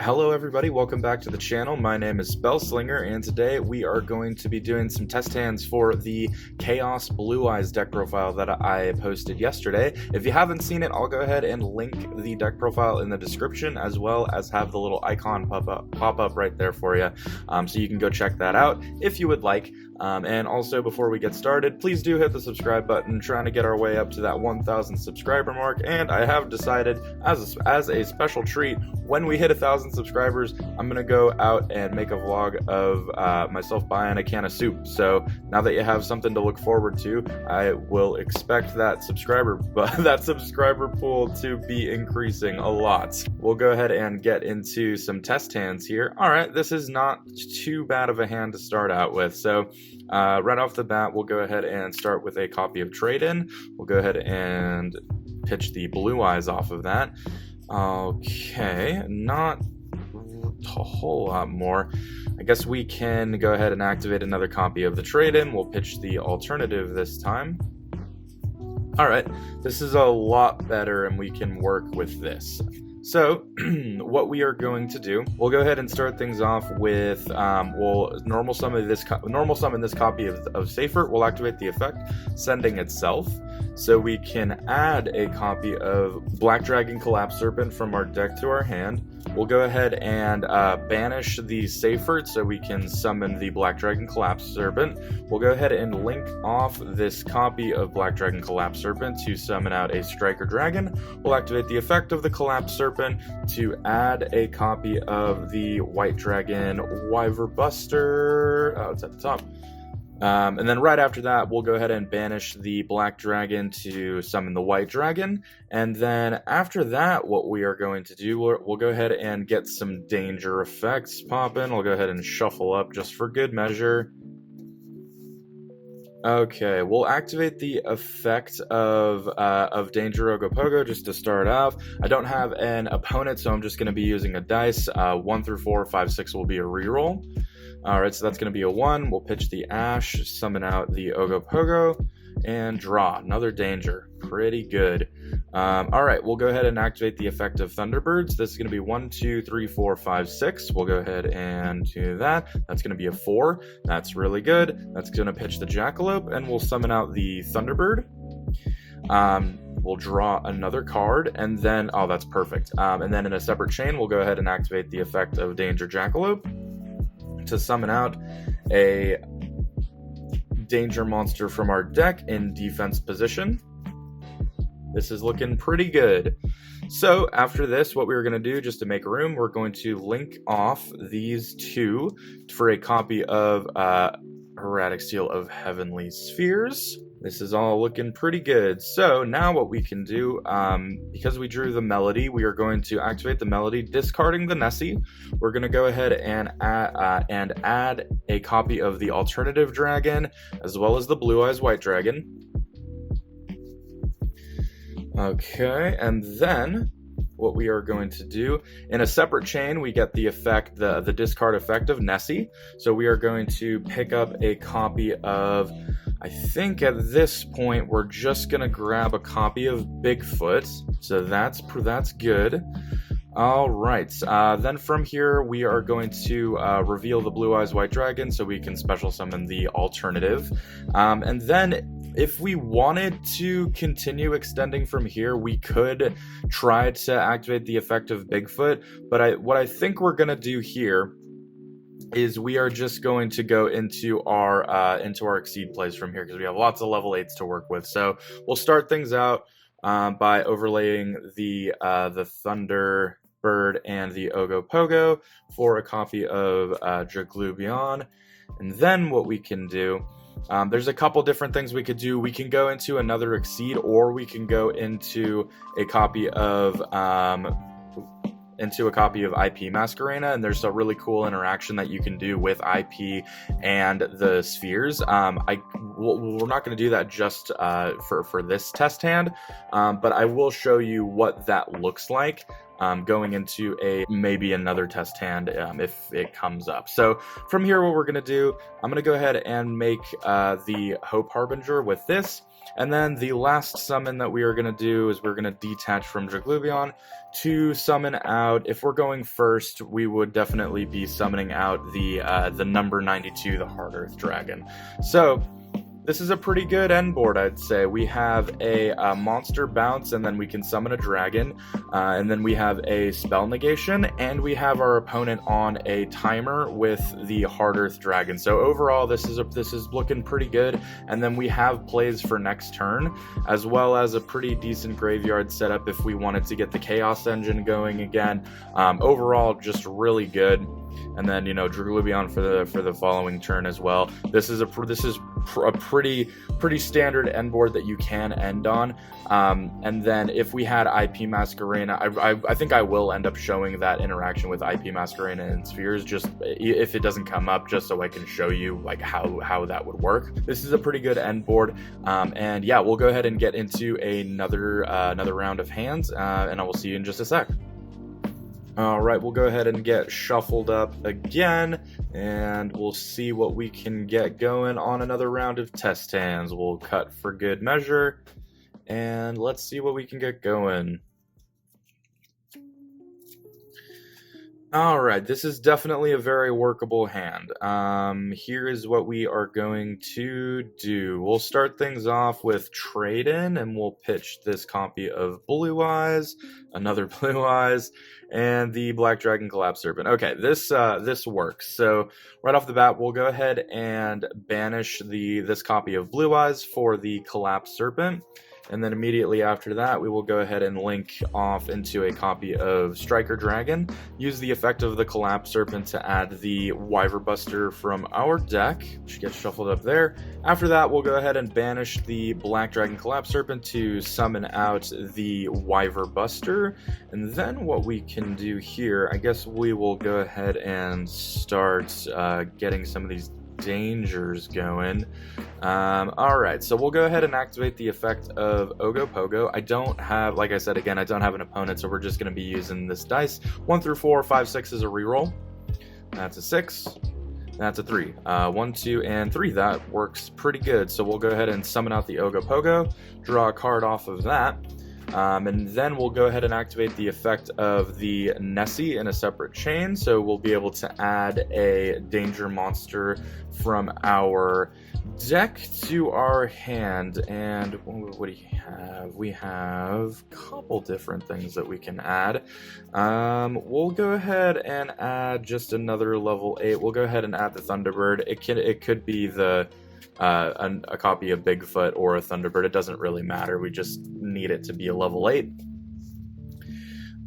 Hello everybody, welcome back to the channel. My name is Spellslinger, and today we are going to be doing some test hands for the Chaos Blue Eyes deck profile that I posted yesterday. If you haven't seen it, I'll go ahead and link the deck profile in the description, as well as have the little icon pop up right there for you, so you can go check that out if you would like. And also, before we get started, please do hit the subscribe button, trying to get our way up to that 1,000 subscriber mark. And I have decided, as a special treat, when we hit 1,000 subscribers, I'm gonna go out and make a vlog of myself buying a can of soup. So now that you have something to look forward to, I will expect that subscriber pool to be increasing a lot. We'll go ahead and get into some test hands here. All right, this is not too bad of a hand to start out with. So right off the bat, we'll go ahead and start with a copy of Trade-In. We'll go ahead and pitch the Blue Eyes off of that. Okay, not a whole lot more. I guess we can go ahead and activate another copy of the Trade-In. We'll pitch the alternative this time. Alright, this is a lot better and we can work with this. So, what we are going to do, we'll go ahead and start things off with, we'll normal summon this copy of Seifert. We'll activate the effect, sending itself. So we can add a copy of Black Dragon Collapse Serpent from our deck to our hand. We'll go ahead and banish the Seifert so we can summon the Black Dragon Collapse Serpent. We'll go ahead and link off this copy of Black Dragon Collapse Serpent to summon out a Striker Dragon. We'll activate the effect of the Collapse Serpent to add a copy of the White Dragon Wyverbuster. Oh, it's at the top. And then right after that, we'll go ahead and banish the Black Dragon to summon the White Dragon. And then after that, what we are going to do, we'll go ahead and get some danger effects popping. We'll go ahead and shuffle up just for good measure. Okay, we'll activate the effect of Danger Ogopogo just to start off. I don't have an opponent, so I'm just going to be using a dice. 1 through 4, 5, 6 will be a reroll. Alright, so that's going to be a 1. We'll pitch the Ash, summon out the Ogopogo, and draw. Another Danger. Pretty good. Alright, we'll go ahead and activate the effect of Thunderbirds. This is going to be 1, 2, 3, 4, 5, 6. We'll go ahead and do that. That's going to be a 4. That's really good. That's going to pitch the Jackalope, and we'll summon out the Thunderbird. We'll draw another card, and then, oh, that's perfect. And then in a separate chain, we'll go ahead and activate the effect of Danger Jackalope to summon out a danger monster from our deck in defense position. This is looking pretty good. So after this, what we're going to do, just to make room, we're going to link off these two for a copy of Erratic Seal of Heavenly Spheres. This is all looking pretty good. So now what we can do, because we drew the Melody, we are going to activate the Melody, discarding the Nessie. We're going to go ahead and add a copy of the Alternative Dragon, as well as the Blue Eyes White Dragon. Okay, and then what we are going to do, in a separate chain, we get the effect, the discard effect of Nessie. So we are going to pick up a copy of, I think at this point, we're just going to grab a copy of Bigfoot. So that's good. All right. Then from here, we are going to reveal the Blue Eyes White Dragon so we can special summon the alternative. And then if we wanted to continue extending from here, we could try to activate the effect of Bigfoot. But what I think we're going to do here is we are just going to go into our Exceed plays from here, because we have lots of level 8s to work with. So we'll start things out by overlaying the Thunderbird and the Ogopogo for a copy of Jaglubion. And then what we can do, there's a couple different things we could do. We can go into another Exceed, or we can go into a copy of IP Masquerena, and there's a really cool interaction that you can do with IP and the spheres. We're not going to do that just for this test hand, but I will show you what that looks like. going into maybe another test hand if it comes up. So from here, what we're going to do, I'm going to go ahead and make the Hope Harbinger with this. And then the last summon that we are going to do is we're going to detach from Draglubion to summon out. If we're going first, we would definitely be summoning out the number 92, the Hard Earth Dragon. So this is a pretty good end board, I'd say. We have a monster bounce, and then we can summon a dragon, and then we have a spell negation, and we have our opponent on a timer with the Hard Earth Dragon. So overall, this is looking pretty good. And then we have plays for next turn, as well as a pretty decent graveyard setup if we wanted to get the Chaos Engine going again. Overall, just really good. And then, you know, Draglubion for the following turn as well. This is a pretty standard end board that you can end on. And then if we had IP Masquerena, I think I will end up showing that interaction with IP Masquerena and Spheres, just if it doesn't come up, just so I can show you like how that would work. This is a pretty good end board. And yeah, we'll go ahead and get into another round of hands, and I will see you in just a sec. Alright, we'll go ahead and get shuffled up again, and we'll see what we can get going on another round of test hands. We'll cut for good measure, and let's see what we can get going. Alright, this is definitely a very workable hand. Here is what we are going to do. We'll start things off with Trade-In, and we'll pitch this copy of Blue Eyes, another Blue Eyes, and the Black Dragon Collapse Serpent. Okay, this works. So right off the bat, we'll go ahead and banish this copy of Blue Eyes for the Collapse Serpent. And then immediately after that, we will go ahead and link off into a copy of Striker Dragon, use the effect of the Collapse Serpent to add the Wyverbuster from our deck, which gets shuffled up there. After that, we'll go ahead and banish the Black Dragon Collapse Serpent to summon out the Wyverbuster. And then what we can do here, I guess we will go ahead and start getting some of these dangers going. Alright, so we'll go ahead and activate the effect of Ogopogo. I don't have, like I said again, I don't have an opponent, so we're just going to be using this dice. 1 through 4, 5, 6 is a reroll. That's a 6. That's a 3. 1, 2, and 3. That works pretty good. So we'll go ahead and summon out the Ogopogo, draw a card off of that. And then we'll go ahead and activate the effect of the Nessie in a separate chain, so we'll be able to add a danger monster from our deck to our hand. And what do you have? We have a couple different things that we can add. We'll go ahead and add just another level 8. We'll go ahead and add the Thunderbird. It could be a copy of Bigfoot or a Thunderbird. It doesn't really matter. We just need it to be a level 8.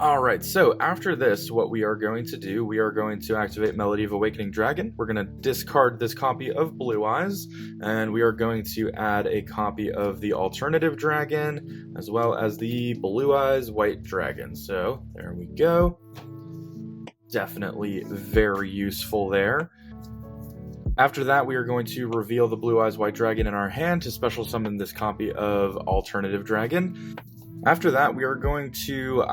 Alright, so after this, what we are going to do, we are going to activate Melody of Awakening Dragon. We're going to discard this copy of Blue Eyes, and we are going to add a copy of the Alternative Dragon, as well as the Blue Eyes White Dragon. So, there we go. Definitely very useful there. After that, we are going to reveal the Blue Eyes White Dragon in our hand to special summon this copy of Alternative Dragon. After that, we are going to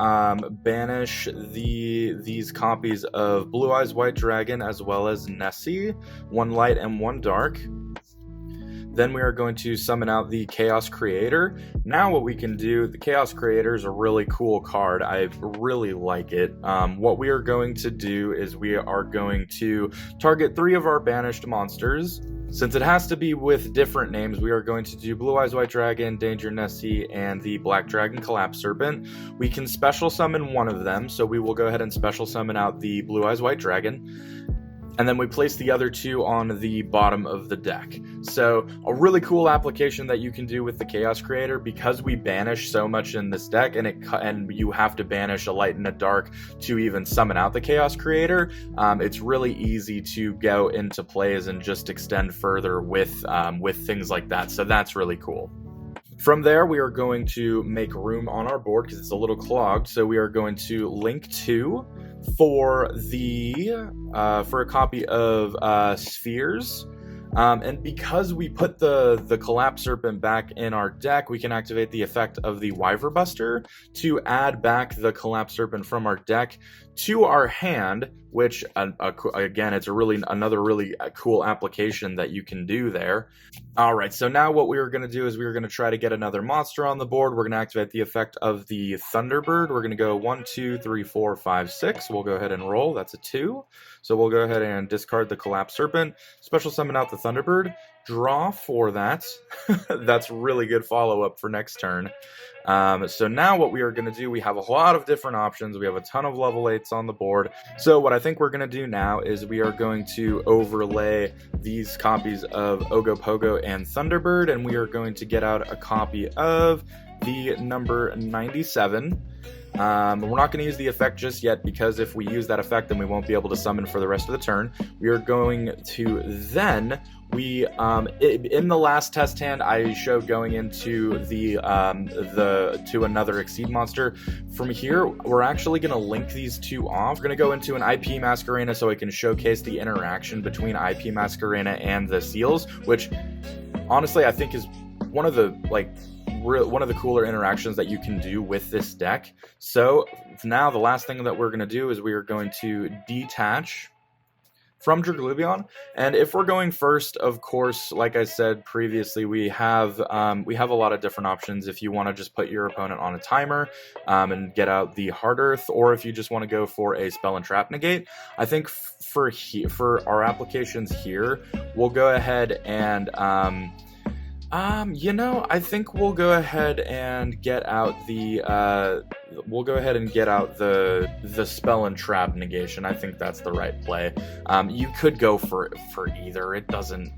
banish these copies of Blue Eyes White Dragon as well as Nessie, 1 light and 1 dark. Then we are going to summon out the Chaos Creator. Now what we can do, the Chaos Creator is a really cool card. I really like it. What we are going to do is we are going to target 3 of our banished monsters. Since it has to be with different names, we are going to do Blue Eyes White Dragon, Danger Nessie, and the Black Dragon Collapse Serpent. We can special summon one of them, so we will go ahead and special summon out the Blue Eyes White Dragon. And then we place the other 2 on the bottom of the deck. So a really cool application that you can do with the Chaos Creator, because we banish so much in this deck, and you have to banish a light and a dark to even summon out the Chaos Creator. It's really easy to go into plays and just extend further with things like that. So that's really cool. From there, we are going to make room on our board because it's a little clogged. So we are going to link 2 for a copy of Spheres. And because we put the Collapse Serpent back in our deck, we can activate the effect of the Wyver Buster to add back the Collapse Serpent from our deck to our hand, which again, it's another really cool application that you can do there. All right, so now what we were going to do is we were going to try to get another monster on the board. We're going to activate the effect of the Thunderbird. We're going to go 1, 2, 3, 4, 5, 6. We'll go ahead and roll. That's a 2. So we'll go ahead and discard the Collapse Serpent, special summon out the Thunderbird, draw for that. That's really good follow-up for next turn. So now what we are going to do, we have a lot of different options. We have a ton of level 8s on the board. So what I think we're going to do now is we are going to overlay these copies of Ogopogo and Thunderbird, and we are going to get out a copy of the number 97. We're not going to use the effect just yet, because if we use that effect, then we won't be able to summon for the rest of the turn. We are going to then, in the last test hand, I showed going into to another Exceed monster. From here, we're actually going to link these two off. We're going to go into an IP Masquerena so I can showcase the interaction between IP Masquerena and the seals, which honestly I think is one of the cooler interactions that you can do with this deck. So now the last thing that we're going to do is we are going to detach from Draglubion, and if we're going first, of course, like I said previously, we have a lot of different options. If you want to just put your opponent on a timer and get out the Hard Earth, or if you just want to go for a Spell and Trap Negate, I think for our applications here, we'll go ahead and I think we'll go ahead and get out the Spell and Trap Negation. I think that's the right play. You could go for either. It doesn't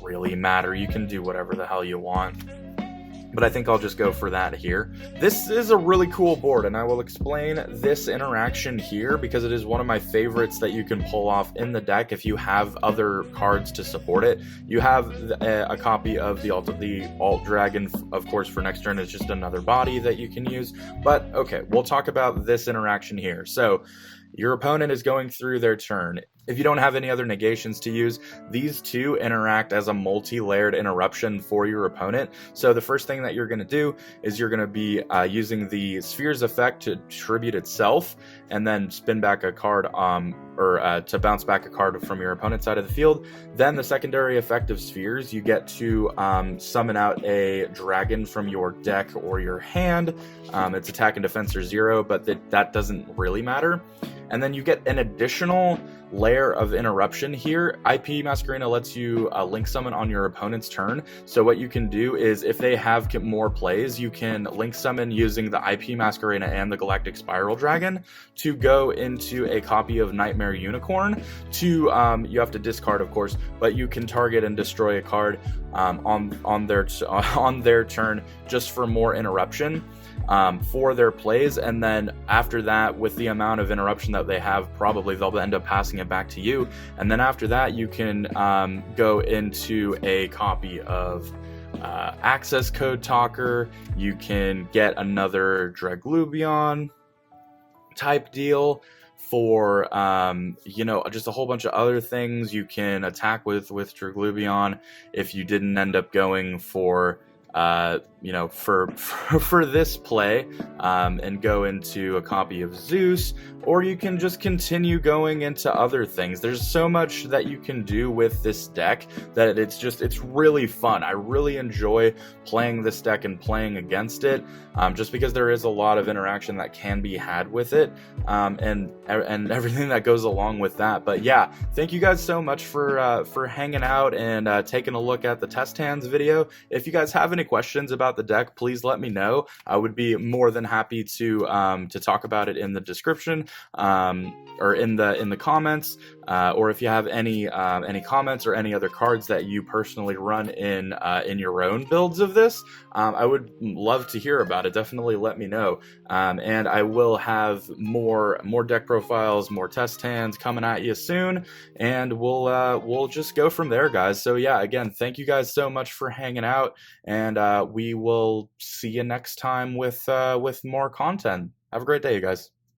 really matter. You can do whatever the hell you want. But I think I'll just go for that here. This is a really cool board, and I will explain this interaction here because it is one of my favorites that you can pull off in the deck if you have other cards to support it. You have a copy of the Alt Dragon, of course, for next turn. It's just another body that you can use. But okay, we'll talk about this interaction here. So your opponent is going through their turn. If you don't have any other negations to use, these two interact as a multi-layered interruption for your opponent. So the first thing that you're going to do is you're going to be using the Sphere's effect to tribute itself, and then spin back a card, to bounce back a card from your opponent's side of the field. Then the secondary effect of Spheres, you get to summon out a dragon from your deck or your hand. Its attack and defense are 0, but that doesn't really matter. And then you get an additional layer of interruption here. IP Masquerena lets you link summon on your opponent's turn. So what you can do is, if they have more plays, you can link summon using the IP Masquerena and the Galactic Spiral Dragon to go into a copy of Nightmare Unicorn. You have to discard, of course, but you can target and destroy a card on their turn just for more interruption for their plays. And then after that, with the amount of interruption that they have, probably they'll end up passing it back to you. And then after that, you can go into a copy of Access Code Talker. You can get another Draglubion type deal for just a whole bunch of other things. You can attack with Draglubion if you didn't end up going for for this play, and go into a copy of Zeus, or you can just continue going into other things. There's so much that you can do with this deck that it's really fun. I really enjoy playing this deck and playing against it, just because there is a lot of interaction that can be had with it, and everything that goes along with that. But yeah, thank you guys so much for hanging out and taking a look at the test hands video. If you guys have any questions about the deck, please let me know. I would be more than happy to talk about it in the description, or in the comments, or if you have any comments or any other cards that you personally run in your own builds of this, I would love to hear about it. Definitely let me know, and I will have more deck profiles, more test hands coming at you soon, and we'll just go from there, guys. So yeah, again, thank you guys so much for hanging out, and we will see you next time with more content. Have a great day, you guys.